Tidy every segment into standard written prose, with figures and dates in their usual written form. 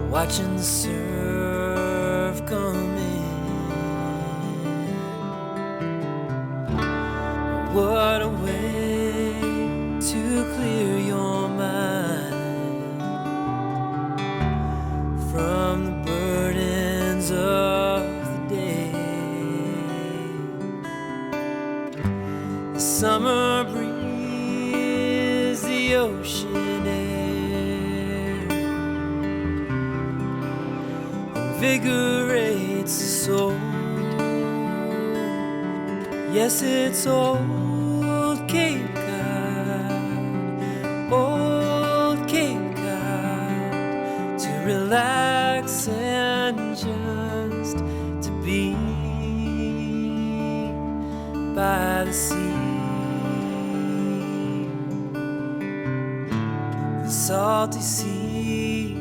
watching the surf come in. What a way to clear your mind from the burdens of the day. The summer breeze, the ocean air invigorates the soul. Yes, it's old Cape Cod, to relax and just to be by the sea. The salty sea,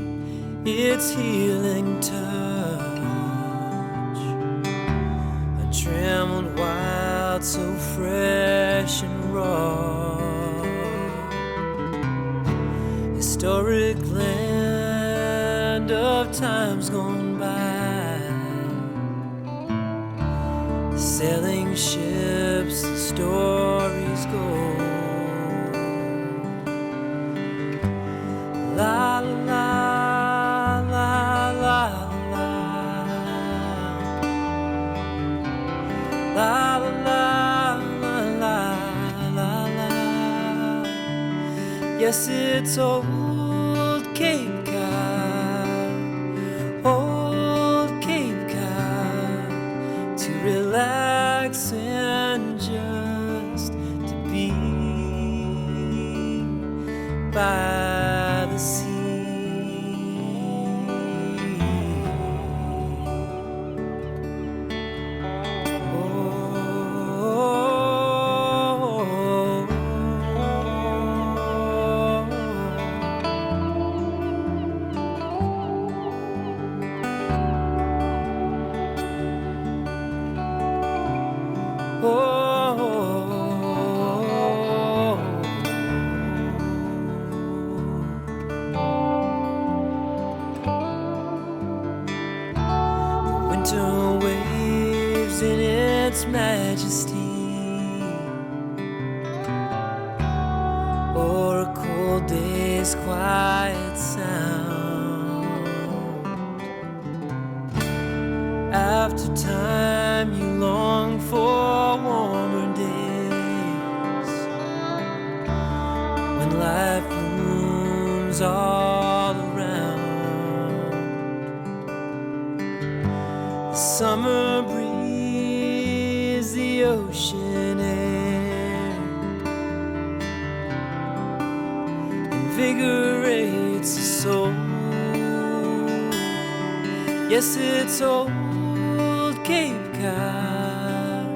its healing touch, untrammeled wild, so fresh and raw. Historic land of times gone by, sailing ships, the stories go. La la la la la la la la la la la la. Yes, it's old Cape Cod, to relax and just to be by the sea. Winter waves in its majesty, or a cold day's quiet sound. After time you long for warmer days, when life blooms all around. Summer breeze, the ocean air invigorates the soul. Yes, it's old Cape Cod,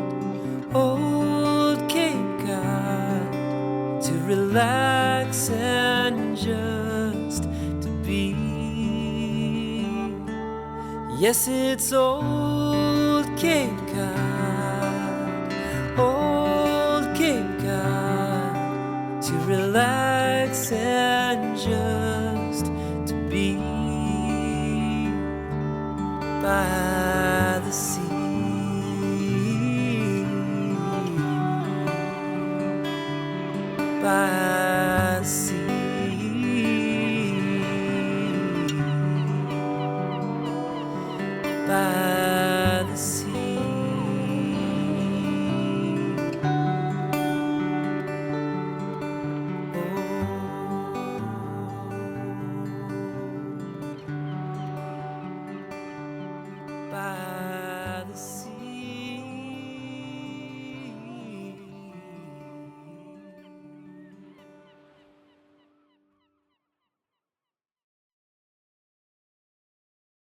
to relax and just to be. Yes, it's old Cape Cod, to relax and just to be by the sea. By the sea. By the sea.